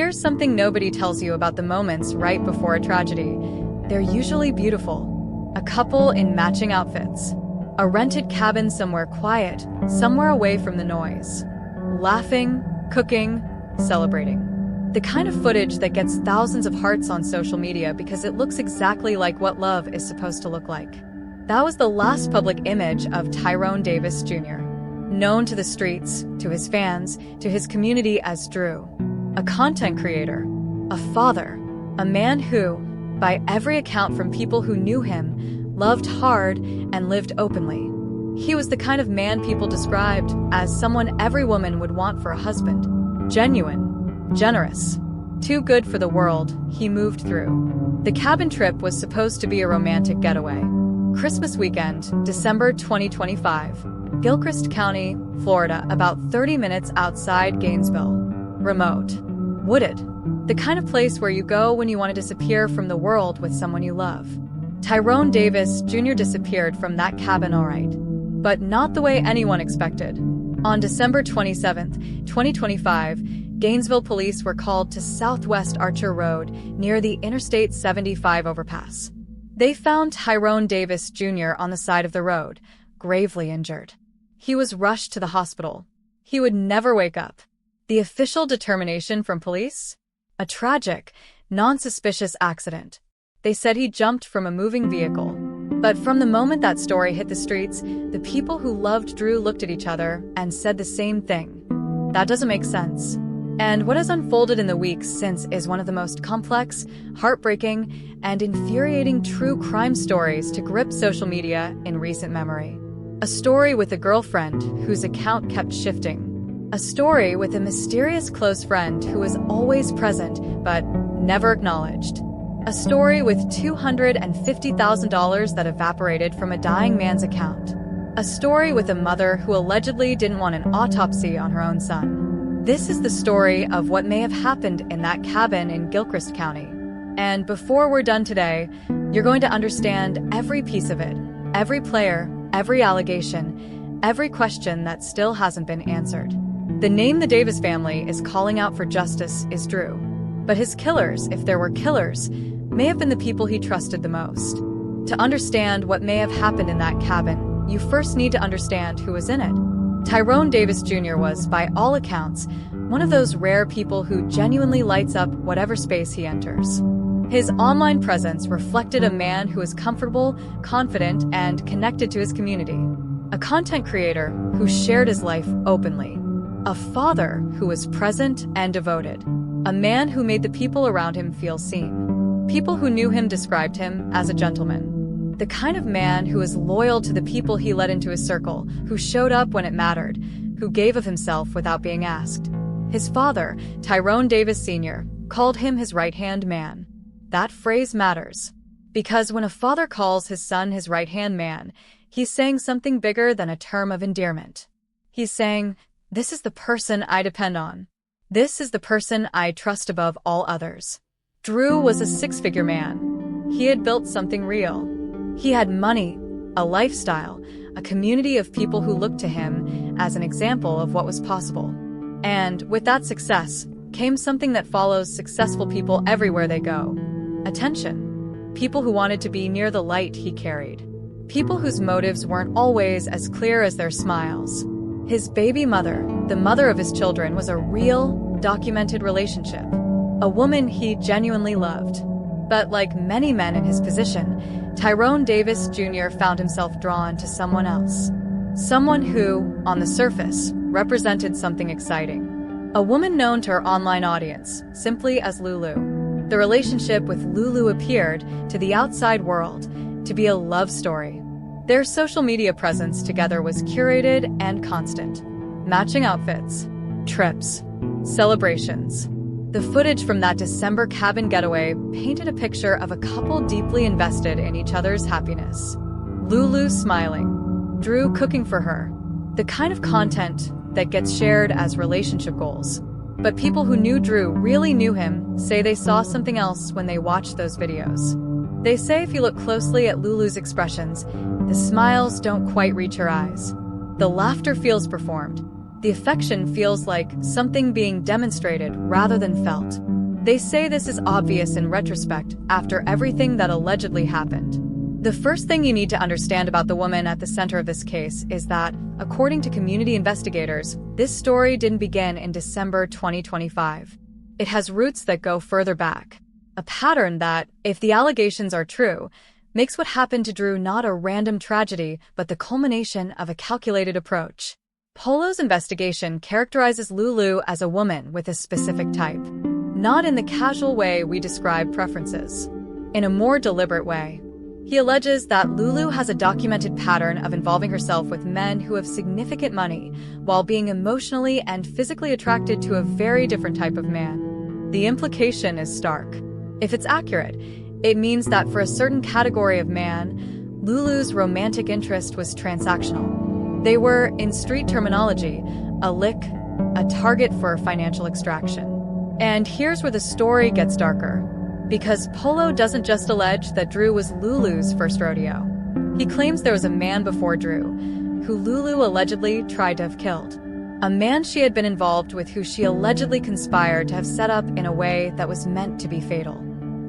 Here's something nobody tells you about the moments right before a tragedy. They're usually beautiful. A couple in matching outfits. A rented cabin somewhere quiet, somewhere away from the noise. Laughing, cooking, celebrating. The kind of footage that gets thousands of hearts on social media because it looks exactly like what love is supposed to look like. That was the last public image of Tyrone Davis Jr., known to the streets, to his fans, to his community as Drew. A content creator, a father, a man who, by every account from people who knew him, loved hard and lived openly. He was the kind of man people described as someone every woman would want for a husband. Genuine, generous, too good for the world he moved through. The cabin trip was supposed to be a romantic getaway. Christmas weekend, December 2025. Gilchrist County, Florida, about 30 minutes outside Gainesville. Remote. Wooded. The kind of place where you go when you want to disappear from the world with someone you love. Tyrone Davis Jr. disappeared from that cabin all right. But not the way anyone expected. On December 27, 2025, Gainesville police were called to Southwest Archer Road near the Interstate 75 overpass. They found Tyrone Davis Jr. on the side of the road, gravely injured. He was rushed to the hospital. He would never wake up. The official determination from police? A tragic, non-suspicious accident. They said he jumped from a moving vehicle. But from the moment that story hit the streets, the people who loved Drew looked at each other and said the same thing. That doesn't make sense. And what has unfolded in the weeks since is one of the most complex, heartbreaking, and infuriating true crime stories to grip social media in recent memory. A story with a girlfriend whose account kept shifting. A story with a mysterious close friend who was always present but never acknowledged. A story with $250,000 that evaporated from a dying man's account. A story with a mother who allegedly didn't want an autopsy on her own son. This is the story of what may have happened in that cabin in Gilchrist County. And before we're done today, you're going to understand every piece of it, every player, every allegation, every question that still hasn't been answered. The name the Davis family is calling out for justice is Drew. But his killers, if there were killers, may have been the people he trusted the most. To understand what may have happened in that cabin, you first need to understand who was in it. Tyrone Davis Jr. was, by all accounts, one of those rare people who genuinely lights up whatever space he enters. His online presence reflected a man who was comfortable, confident, and connected to his community. A content creator who shared his life openly. A father who was present and devoted. A man who made the people around him feel seen. People who knew him described him as a gentleman. The kind of man who was loyal to the people he let into his circle, who showed up when it mattered, who gave of himself without being asked. His father, Tyrone Davis Sr., called him his right-hand man. That phrase matters. Because when a father calls his son his right-hand man, he's saying something bigger than a term of endearment. He's saying, "This is the person I depend on. This is the person I trust above all others." Drew was a six-figure man. He had built something real. He had money, a lifestyle, a community of people who looked to him as an example of what was possible. And with that success came something that follows successful people everywhere they go. Attention. People who wanted to be near the light he carried. People whose motives weren't always as clear as their smiles. His baby mother, the mother of his children, was a real, documented relationship. A woman he genuinely loved. But like many men in his position, Tyrone Davis Jr. found himself drawn to someone else. Someone who, on the surface, represented something exciting. A woman known to her online audience simply as Lulu. The relationship with Lulu appeared, to the outside world, to be a love story. Their social media presence together was curated and constant. Matching outfits, trips, celebrations. The footage from that December cabin getaway painted a picture of a couple deeply invested in each other's happiness. Lulu smiling, Drew cooking for her. The kind of content that gets shared as relationship goals. But people who knew Drew really knew him say they saw something else when they watched those videos. They say if you look closely at Lulu's expressions, the smiles don't quite reach her eyes. The laughter feels performed. The affection feels like something being demonstrated rather than felt. They say this is obvious in retrospect after everything that allegedly happened. The first thing you need to understand about the woman at the center of this case is that, according to community investigators, this story didn't begin in December 2025. It has roots that go further back. A pattern that, if the allegations are true, makes what happened to Drew not a random tragedy, but the culmination of a calculated approach. Polo's investigation characterizes Lulu as a woman with a specific type. Not in the casual way we describe preferences. In a more deliberate way. He alleges that Lulu has a documented pattern of involving herself with men who have significant money, while being emotionally and physically attracted to a very different type of man. The implication is stark. If it's accurate, it means that for a certain category of man, Lulu's romantic interest was transactional. They were, in street terminology, a lick, a target for financial extraction. And here's where the story gets darker. Because Polo doesn't just allege that Drew was Lulu's first rodeo. He claims there was a man before Drew, who Lulu allegedly tried to have killed. A man she had been involved with who she allegedly conspired to have set up in a way that was meant to be fatal.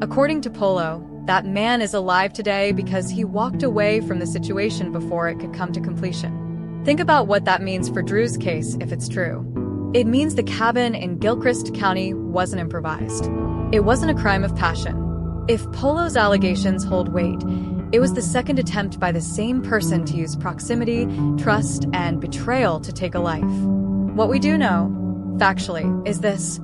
According to Polo, that man is alive today because he walked away from the situation before it could come to completion. Think about what that means for Drew's case if it's true. It means the cabin in Gilchrist County wasn't improvised. It wasn't a crime of passion. If Polo's allegations hold weight, it was the second attempt by the same person to use proximity, trust, and betrayal to take a life. What we do know, factually, is this.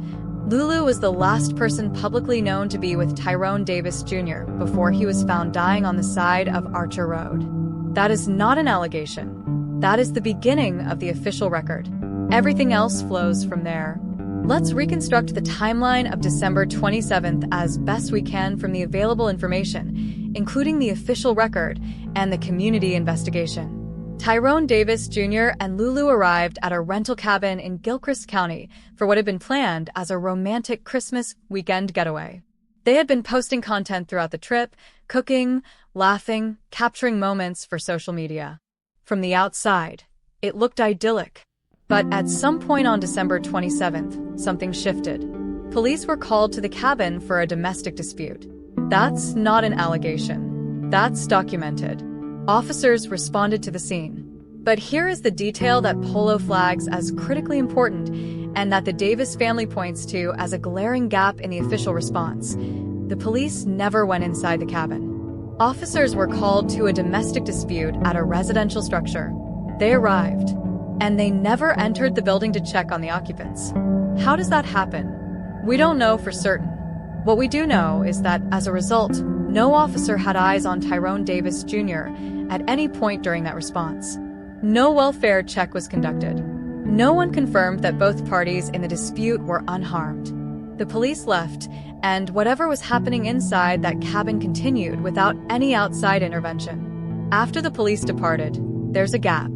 Lulu was the last person publicly known to be with Tyrone Davis Jr. before he was found dying on the side of Archer Road. That is not an allegation. That is the beginning of the official record. Everything else flows from there. Let's reconstruct the timeline of December 27th as best we can from the available information, including the official record and the community investigation. Tyrone Davis Jr. and Lulu arrived at a rental cabin in Gilchrist County for what had been planned as a romantic Christmas weekend getaway. They had been posting content throughout the trip, cooking, laughing, capturing moments for social media. From the outside, it looked idyllic. But at some point on December 27th, something shifted. Police were called to the cabin for a domestic dispute. That's not an allegation. That's documented. Officers responded to the scene. But here is the detail that Polo flags as critically important and that the Davis family points to as a glaring gap in the official response. The police never went inside the cabin. Officers were called to a domestic dispute at a residential structure. They arrived. And they never entered the building to check on the occupants. How does that happen? We don't know for certain. What we do know is that, as a result, no officer had eyes on Tyrone Davis Jr. at any point during that response. No welfare check was conducted. No one confirmed that both parties in the dispute were unharmed. The police left, and whatever was happening inside that cabin continued without any outside intervention. After the police departed, there's a gap.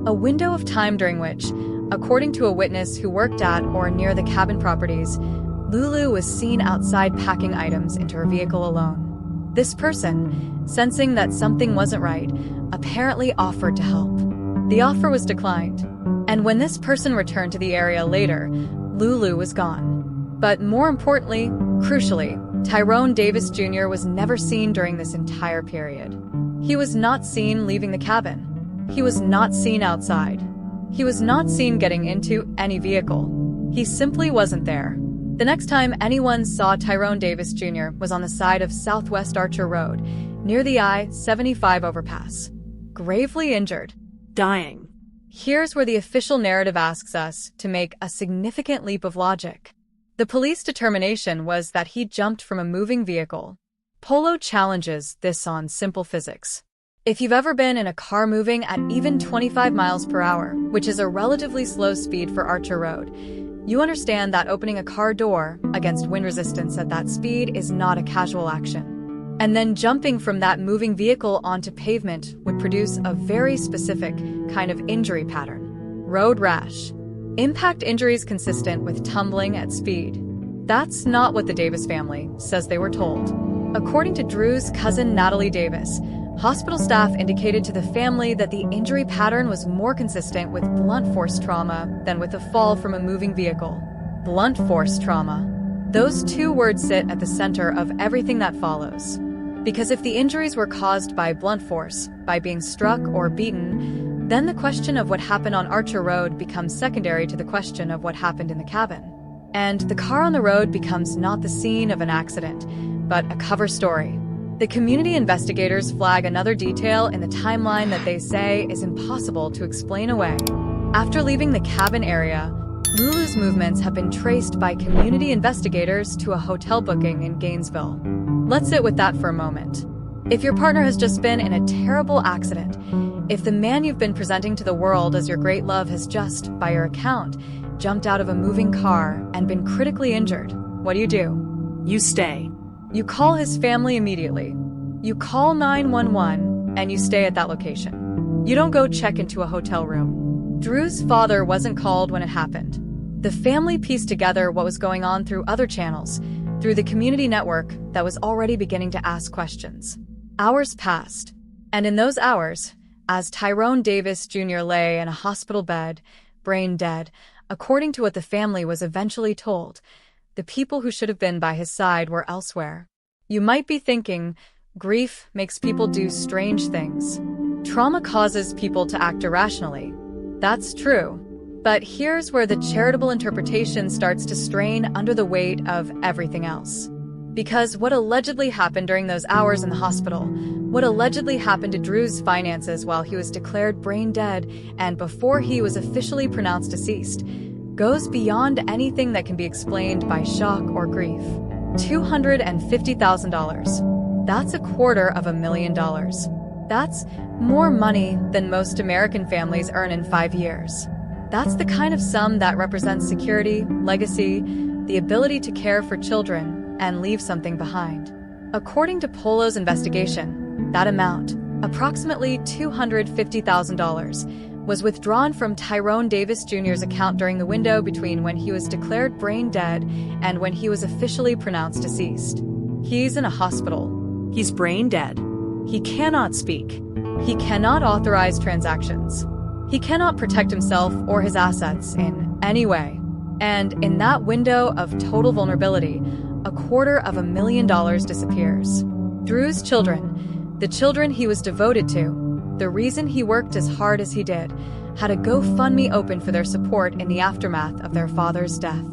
A window of time during which, according to a witness who worked at or near the cabin properties, Lulu was seen outside packing items into her vehicle alone. This person, sensing that something wasn't right, apparently offered to help. The offer was declined, and when this person returned to the area later, Lulu was gone. But more importantly, crucially, Tyrone Davis Jr. was never seen during this entire period. He was not seen leaving the cabin. He was not seen outside. He was not seen getting into any vehicle. He simply wasn't there. The next time anyone saw Tyrone Davis Jr. was on the side of Southwest Archer Road, near the I-75 overpass. Gravely injured. Dying. Here's where the official narrative asks us to make a significant leap of logic. The police determination was that he jumped from a moving vehicle. Polo challenges this on simple physics. If you've ever been in a car moving at even 25 miles per hour, which is a relatively slow speed for Archer Road, you understand that opening a car door against wind resistance at that speed is not a casual action. And then jumping from that moving vehicle onto pavement would produce a very specific kind of injury pattern. Road rash. Impact injuries consistent with tumbling at speed. That's not what the Davis family says they were told. According to Drew's cousin Natalie Davis, hospital staff indicated to the family that the injury pattern was more consistent with blunt force trauma than with a fall from a moving vehicle. Blunt force trauma. Those two words sit at the center of everything that follows. Because if the injuries were caused by blunt force, by being struck or beaten, then the question of what happened on Archer Road becomes secondary to the question of what happened in the cabin. And the car on the road becomes not the scene of an accident, but a cover story. The community investigators flag another detail in the timeline that they say is impossible to explain away. After leaving the cabin area, Lulu's movements have been traced by community investigators to a hotel booking in Gainesville. Let's sit with that for a moment. If your partner has just been in a terrible accident, if the man you've been presenting to the world as your great love has just, by your account, jumped out of a moving car and been critically injured, what do? You stay. You call his family immediately. You call 911 and you stay at that location. You don't go check into a hotel room. Drew's father wasn't called when it happened. The family pieced together what was going on through other channels, through the community network that was already beginning to ask questions. Hours passed, and in those hours, as Tyrone Davis Jr. lay in a hospital bed, brain dead, according to what the family was eventually told, the people who should have been by his side were elsewhere. You might be thinking, grief makes people do strange things. Trauma causes people to act irrationally. That's true. But here's where the charitable interpretation starts to strain under the weight of everything else. Because what allegedly happened during those hours in the hospital, what allegedly happened to Drew's finances while he was declared brain dead and before he was officially pronounced deceased, goes beyond anything that can be explained by shock or grief. $250,000. That's $250,000. That's more money than most American families earn in 5 years. That's the kind of sum that represents security, legacy, the ability to care for children, and leave something behind. According to Polo's investigation, that amount, approximately $250,000, was withdrawn from Tyrone Davis Jr.'s account during the window between when he was declared brain dead and when he was officially pronounced deceased. He's in a hospital. He's brain dead. He cannot speak. He cannot authorize transactions. He cannot protect himself or his assets in any way. And in that window of total vulnerability, $250,000 disappears. Drew's children, the children he was devoted to, the reason he worked as hard as he did, had a GoFundMe open for their support in the aftermath of their father's death.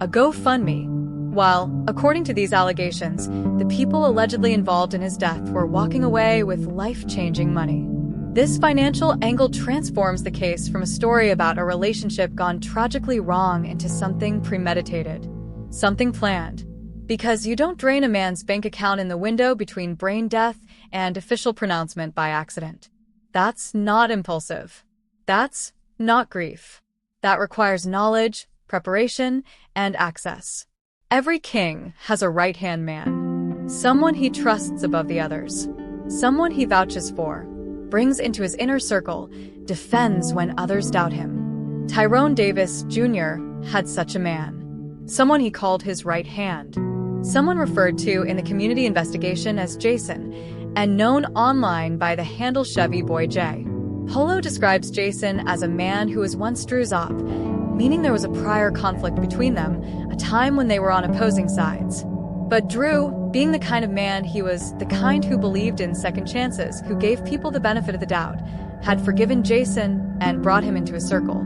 A GoFundMe. While, according to these allegations, the people allegedly involved in his death were walking away with life-changing money. This financial angle transforms the case from a story about a relationship gone tragically wrong into something premeditated, something planned. Because you don't drain a man's bank account in the window between brain death and official pronouncement by accident. That's not impulsive. That's not grief. That requires knowledge, preparation, and access. Every king has a right-hand man, someone he trusts above the others, someone he vouches for, brings into his inner circle, defends when others doubt him. Tyrone Davis Jr. had such a man, someone he called his right hand, someone referred to in the community investigation as Jason, and known online by the handle Chevy Boy J. Polo describes Jason as a man who was once Drew's op, meaning there was a prior conflict between them, a time when they were on opposing sides. But Drew, being the kind of man he was, the kind who believed in second chances, who gave people the benefit of the doubt, had forgiven Jason and brought him into his circle,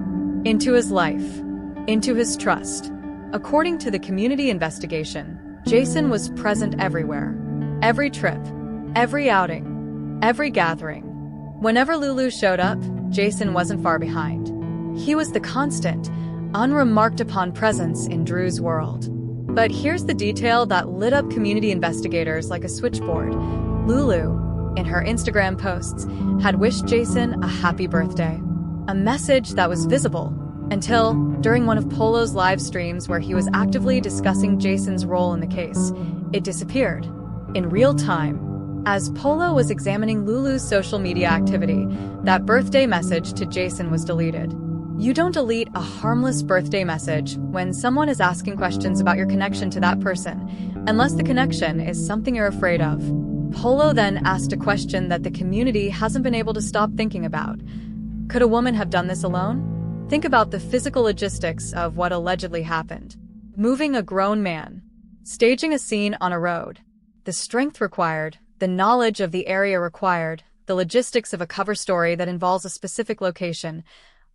into his life, into his trust. According to the community investigation, Jason was present everywhere. Every trip, every outing, every gathering. Whenever Lulu showed up, Jason wasn't far behind. He was the constant, unremarked-upon presence in Drew's world. But here's the detail that lit up community investigators like a switchboard. Lulu, in her Instagram posts, had wished Jason a happy birthday. A message that was visible until, during one of Polo's live streams where he was actively discussing Jason's role in the case, it disappeared. In real time. As Polo was examining Lulu's social media activity, that birthday message to Jason was deleted. You don't delete a harmless birthday message when someone is asking questions about your connection to that person, unless the connection is something you're afraid of. Polo then asked a question that the community hasn't been able to stop thinking about. Could a woman have done this alone? Think about the physical logistics of what allegedly happened. Moving a grown man, Staging a scene on a road. The strength required, the knowledge of the area required, the logistics of a cover story that involves a specific location,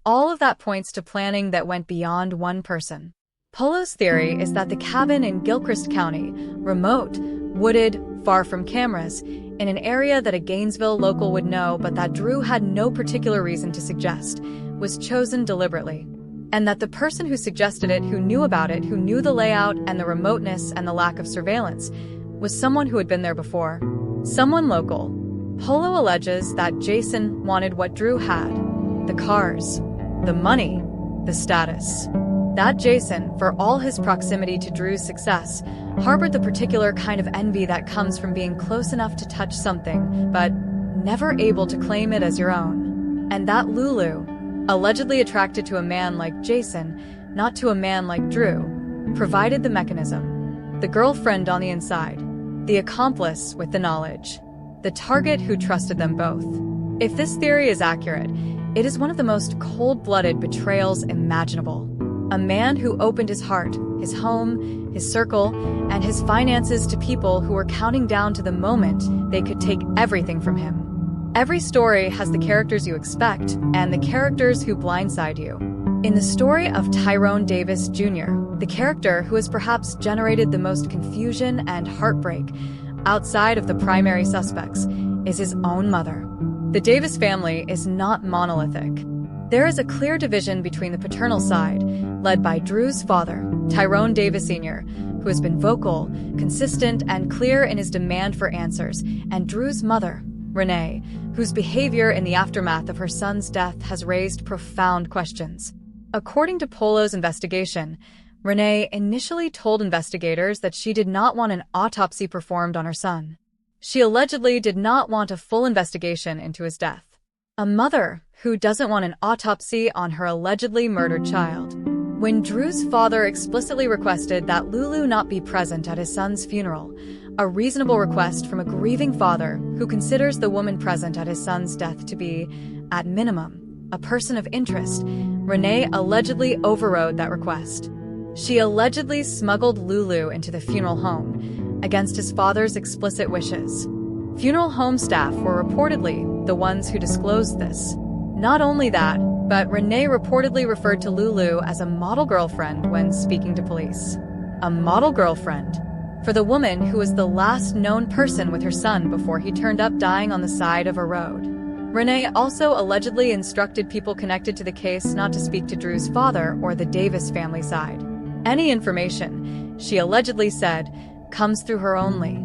all of that points to planning that went beyond one person. Polo's theory is that the cabin in Gilchrist County, remote, wooded, far from cameras, in an area that a Gainesville local would know but that Drew had no particular reason to suggest, was chosen deliberately. And that the person who suggested it, who knew about it, who knew the layout and the remoteness and the lack of surveillance, was someone who had been there before. Someone local. Polo alleges that Jason wanted what Drew had. The cars, the money, the status. That Jason, for all his proximity to Drew's success, harbored the particular kind of envy that comes from being close enough to touch something, but never able to claim it as your own. And that Lulu, allegedly attracted to a man like Jason, not to a man like Drew, provided the mechanism. The girlfriend on the inside, the accomplice with the knowledge, the target who trusted them both. If this theory is accurate, it is one of the most cold-blooded betrayals imaginable. A man who opened his heart, his home, his circle, and his finances to people who were counting down to the moment they could take everything from him. Every story has the characters you expect and the characters who blindside you. In the story of Tyrone Davis Jr., the character who has perhaps generated the most confusion and heartbreak outside of the primary suspects is his own mother. The Davis family is not monolithic. There is a clear division between the paternal side, led by Drew's father, Tyrone Davis Sr., who has been vocal, consistent, and clear in his demand for answers, and Drew's mother, Renee, whose behavior in the aftermath of her son's death has raised profound questions. According to Polo's investigation, Renee initially told investigators that she did not want an autopsy performed on her son. She allegedly did not want a full investigation into his death. A mother who doesn't want an autopsy on her allegedly murdered child. When Drew's father explicitly requested that Lulu not be present at his son's funeral, a reasonable request from a grieving father who considers the woman present at his son's death to be, at minimum, a person of interest, Renee allegedly overrode that request. She allegedly smuggled Lulu into the funeral home, against his father's explicit wishes. Funeral home staff were reportedly the ones who disclosed this. Not only that, but Renee reportedly referred to Lulu as a model girlfriend when speaking to police. A model girlfriend for the woman who was the last known person with her son before he turned up dying on the side of a road. Renee also allegedly instructed people connected to the case not to speak to Drew's father or the Davis family side. Any information, she allegedly said, comes through her only.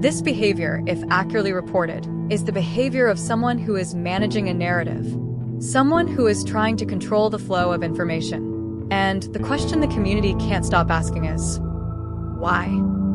This behavior, if accurately reported, is the behavior of someone who is managing a narrative. Someone who is trying to control the flow of information. And the question the community can't stop asking is, why?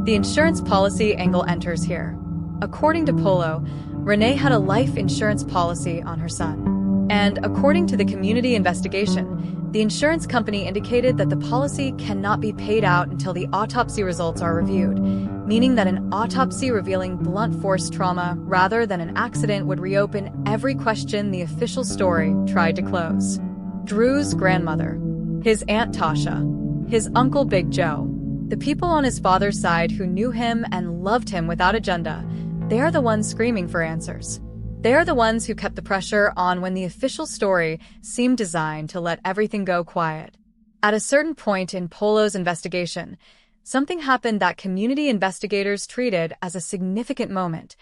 The insurance policy angle enters here. According to Polo, Renee had a life insurance policy on her son. And according to the community investigation, the insurance company indicated that the policy cannot be paid out until the autopsy results are reviewed, meaning that an autopsy revealing blunt force trauma rather than an accident would reopen every question the official story tried to close. Drew's grandmother, his Aunt Tasha, his Uncle Big Joe, the people on his father's side who knew him and loved him without agenda, they are the ones screaming for answers. They are the ones who kept the pressure on when the official story seemed designed to let everything go quiet. At a certain point in Polo's investigation, something happened that community investigators treated as a significant moment.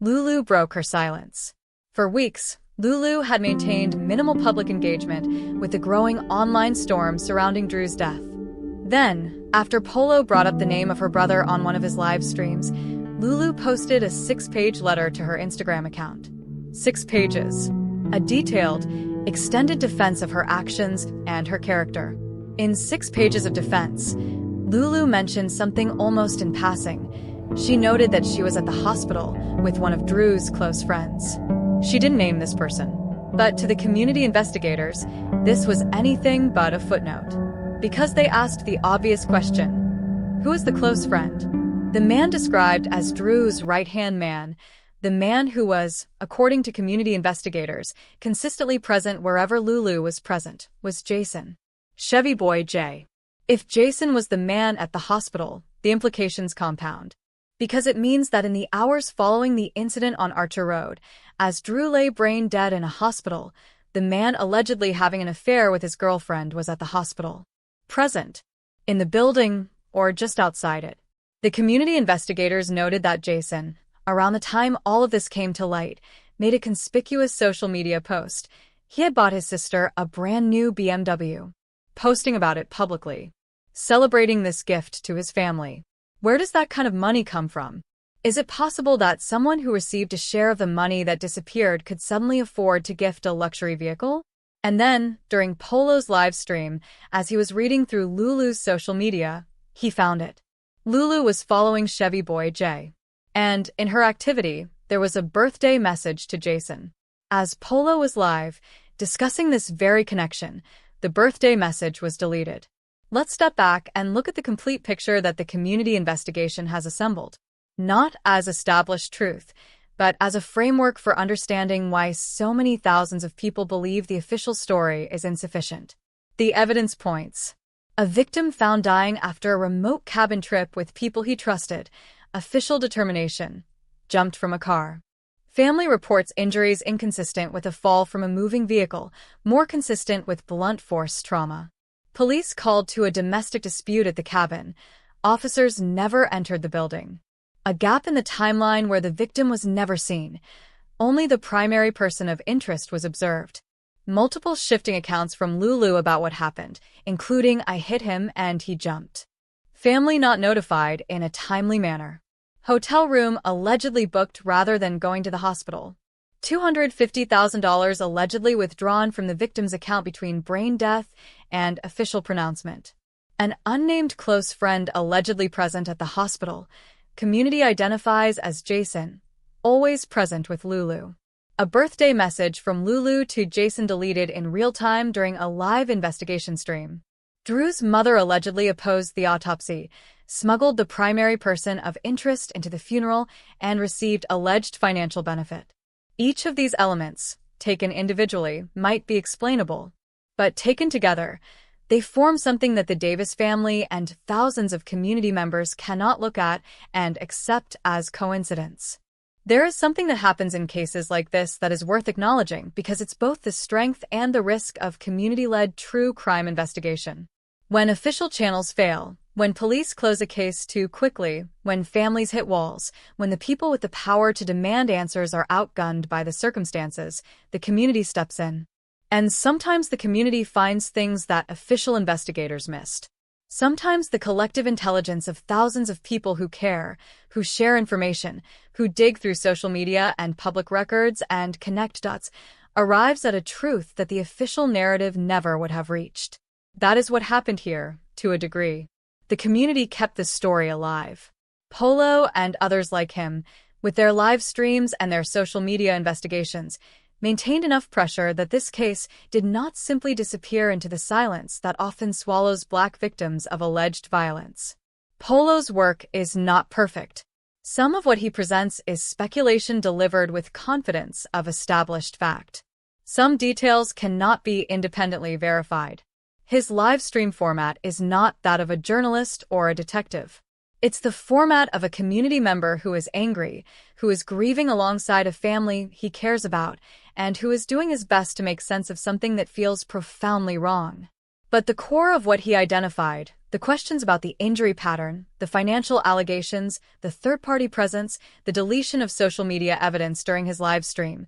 Lulu broke her silence. For weeks, Lulu had maintained minimal public engagement with the growing online storm surrounding Drew's death. Then, after Polo brought up the name of her brother on one of his live streams, Lulu posted a 6-page letter to her Instagram account. 6 pages. A detailed, extended defense of her actions and her character. In 6 pages of defense, Lulu mentioned something almost in passing. She noted that she was at the hospital with one of Drew's close friends. She didn't name this person, but to the community investigators, this was anything but a footnote. Because they asked the obvious question, who is the close friend? The man described as Drew's right-hand man, the man who was, according to community investigators, consistently present wherever Lulu was present, was Jason. Chevy Boy J. If Jason was the man at the hospital, the implications compound. Because it means that in the hours following the incident on Archer Road, as Drew lay brain dead in a hospital, the man allegedly having an affair with his girlfriend was at the hospital. Present. In the building, or just outside it. The community investigators noted that Jason, around the time all of this came to light, made a conspicuous social media post. He had bought his sister a brand new BMW, posting about it publicly, celebrating this gift to his family. Where does that kind of money come from? Is it possible that someone who received a share of the money that disappeared could suddenly afford to gift a luxury vehicle? And then, during Polo's live stream, as he was reading through Lulu's social media, he found it. Lulu was following Chevy Boy J. And, in her activity, there was a birthday message to Jason. As Polo was live, discussing this very connection, the birthday message was deleted. Let's step back and look at the complete picture that the community investigation has assembled. Not as established truth, but as a framework for understanding why so many thousands of people believe the official story is insufficient. The evidence points. A victim found dying after a remote cabin trip with people he trusted. Official determination. Jumped from a car. Family reports injuries inconsistent with a fall from a moving vehicle, more consistent with blunt force trauma. Police called to a domestic dispute at the cabin. Officers never entered the building. A gap in the timeline where the victim was never seen. Only the primary person of interest was observed. Multiple shifting accounts from Lulu about what happened, including "I hit him and he jumped." Family not notified in a timely manner. Hotel room allegedly booked rather than going to the hospital. $250,000 allegedly withdrawn from the victim's account between brain death and official pronouncement. An unnamed close friend allegedly present at the hospital. Community identifies as Jason, always present with Lulu. A birthday message from Lulu to Jason deleted in real time during a live investigation stream. Drew's mother allegedly opposed the autopsy, smuggled the primary person of interest into the funeral, and received alleged financial benefit. Each of these elements, taken individually, might be explainable, but taken together, they form something that the Davis family and thousands of community members cannot look at and accept as coincidence. There is something that happens in cases like this that is worth acknowledging because it's both the strength and the risk of community-led true crime investigation. When official channels fail, when police close a case too quickly, when families hit walls, when the people with the power to demand answers are outgunned by the circumstances, the community steps in. And sometimes the community finds things that official investigators missed. Sometimes the collective intelligence of thousands of people who care, who share information, who dig through social media and public records and connect dots, arrives at a truth that the official narrative never would have reached. That is what happened here, to a degree. The community kept the story alive. Polo and others like him, with their live streams and their social media investigations, maintained enough pressure that this case did not simply disappear into the silence that often swallows Black victims of alleged violence. Polo's work is not perfect. Some of what he presents is speculation delivered with confidence of established fact. Some details cannot be independently verified. His live stream format is not that of a journalist or a detective. It's the format of a community member who is angry, who is grieving alongside a family he cares about, and who is doing his best to make sense of something that feels profoundly wrong. But the core of what he identified, the questions about the injury pattern, the financial allegations, the third-party presence, the deletion of social media evidence during his live stream,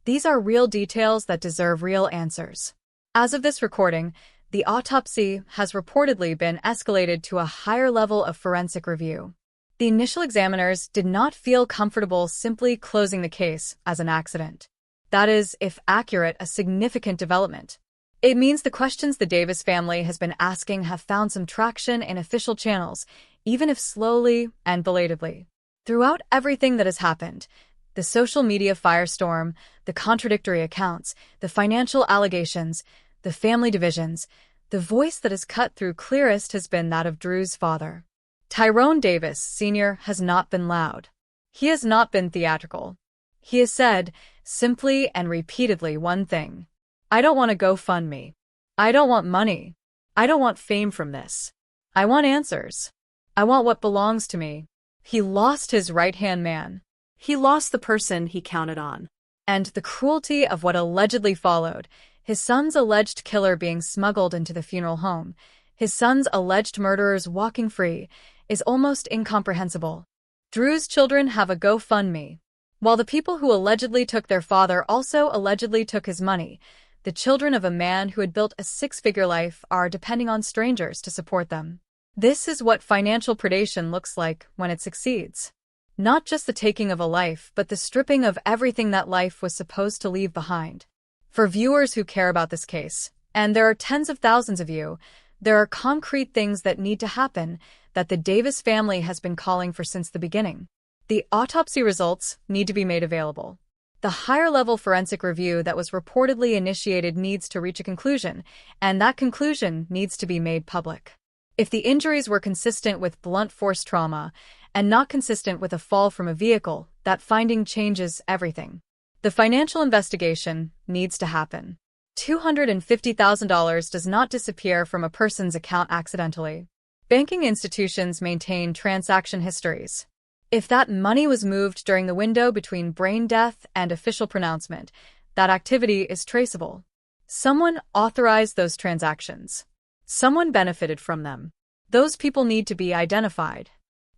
these are real details that deserve real answers. As of this recording, the autopsy has reportedly been escalated to a higher level of forensic review. The initial examiners did not feel comfortable simply closing the case as an accident. That is, if accurate, a significant development. It means the questions the Davis family has been asking have found some traction in official channels, even if slowly and belatedly. Throughout everything that has happened, the social media firestorm, the contradictory accounts, the financial allegations, the family divisions, the voice that has cut through clearest has been that of Drew's father. Tyrone Davis Sr. has not been loud. He has not been theatrical. He has said, simply and repeatedly, one thing. I don't want to GoFundMe. I don't want money. I don't want fame from this. I want answers. I want what belongs to me. He lost his right-hand man. He lost the person he counted on. And the cruelty of what allegedly followed, his son's alleged killer being smuggled into the funeral home, his son's alleged murderers walking free, is almost incomprehensible. Drew's children have a GoFundMe. While the people who allegedly took their father also allegedly took his money, the children of a man who had built a six-figure life are depending on strangers to support them. This is what financial predation looks like when it succeeds. Not just the taking of a life, but the stripping of everything that life was supposed to leave behind. For viewers who care about this case, and there are tens of thousands of you, there are concrete things that need to happen that the Davis family has been calling for since the beginning. The autopsy results need to be made available. The higher-level forensic review that was reportedly initiated needs to reach a conclusion, and that conclusion needs to be made public. If the injuries were consistent with blunt force trauma and not consistent with a fall from a vehicle, that finding changes everything. The financial investigation needs to happen. $250,000 does not disappear from a person's account accidentally. Banking institutions maintain transaction histories. If that money was moved during the window between brain death and official pronouncement, that activity is traceable. Someone authorized those transactions. Someone benefited from them. Those people need to be identified.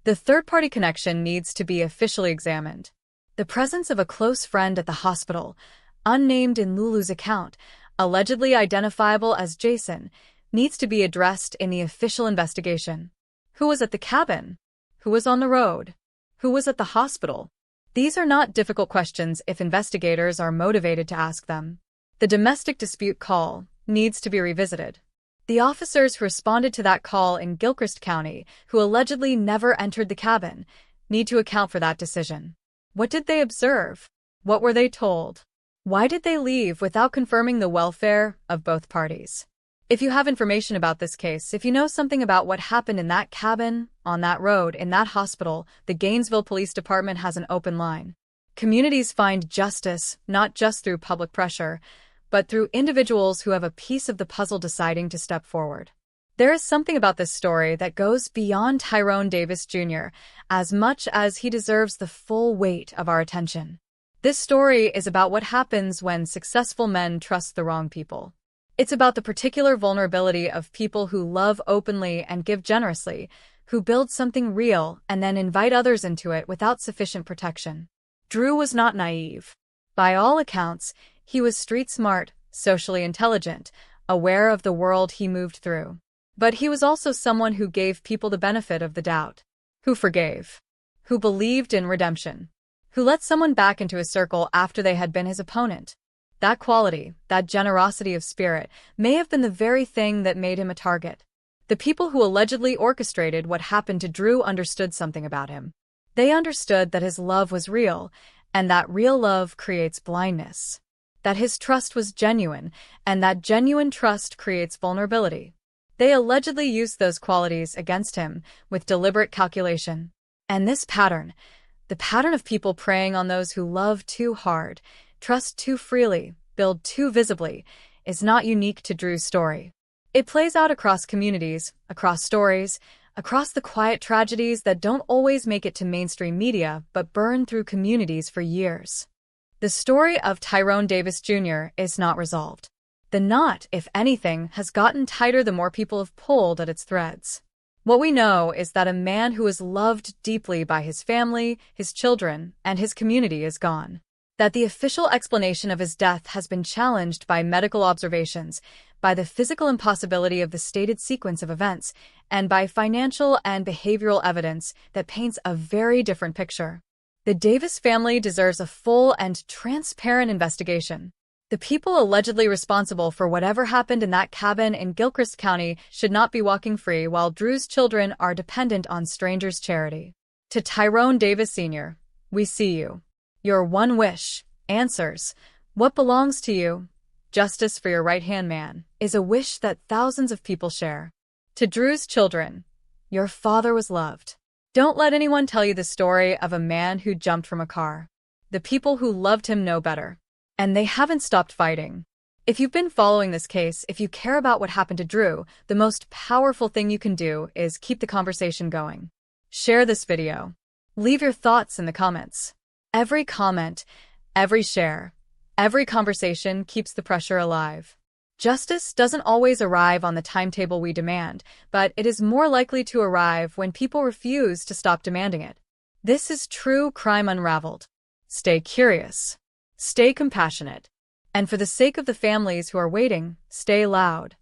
The third-party connection needs to be officially examined. The presence of a close friend at the hospital, unnamed in Lulu's account, allegedly identifiable as Jason, needs to be addressed in the official investigation. Who was at the cabin? Who was on the road? Who was at the hospital? These are not difficult questions if investigators are motivated to ask them. The domestic dispute call needs to be revisited. The officers who responded to that call in Gilchrist County, who allegedly never entered the cabin, need to account for that decision. What did they observe? What were they told? Why did they leave without confirming the welfare of both parties? If you have information about this case, if you know something about what happened in that cabin, on that road, in that hospital, the Gainesville Police Department has an open line. Communities find justice not just through public pressure, but through individuals who have a piece of the puzzle deciding to step forward. There is something about this story that goes beyond Tyrone Davis Jr. as much as he deserves the full weight of our attention. This story is about what happens when successful men trust the wrong people. It's about the particular vulnerability of people who love openly and give generously, who build something real and then invite others into it without sufficient protection. Drew was not naive. By all accounts, he was street-smart, socially intelligent, aware of the world he moved through. But he was also someone who gave people the benefit of the doubt, who forgave, who believed in redemption, who let someone back into his circle after they had been his opponent. That quality, that generosity of spirit, may have been the very thing that made him a target. The people who allegedly orchestrated what happened to Drew understood something about him. They understood that his love was real, and that real love creates blindness. That his trust was genuine, and that genuine trust creates vulnerability. They allegedly used those qualities against him with deliberate calculation. And this pattern, the pattern of people preying on those who love too hard, trust too freely, build too visibly, is not unique to Drew's story. It plays out across communities, across stories, across the quiet tragedies that don't always make it to mainstream media but burn through communities for years. The story of Tyrone Davis Jr. is not resolved. The knot, if anything, has gotten tighter the more people have pulled at its threads. What we know is that a man who is loved deeply by his family, his children, and his community is gone. That the official explanation of his death has been challenged by medical observations, by the physical impossibility of the stated sequence of events, and by financial and behavioral evidence that paints a very different picture. The Davis family deserves a full and transparent investigation. The people allegedly responsible for whatever happened in that cabin in Gilchrist County should not be walking free while Drew's children are dependent on strangers' charity. To Tyrone Davis Sr., we see you. Your one wish, answers, what belongs to you, justice for your right-hand man, is a wish that thousands of people share. To Drew's children, your father was loved. Don't let anyone tell you the story of a man who jumped from a car. The people who loved him know better. And they haven't stopped fighting. If you've been following this case, if you care about what happened to Drew, the most powerful thing you can do is keep the conversation going. Share this video. Leave your thoughts in the comments. Every comment, every share, every conversation keeps the pressure alive. Justice doesn't always arrive on the timetable we demand, but it is more likely to arrive when people refuse to stop demanding it. This is True Crime Unraveled. Stay curious. Stay compassionate. And for the sake of the families who are waiting, stay loud.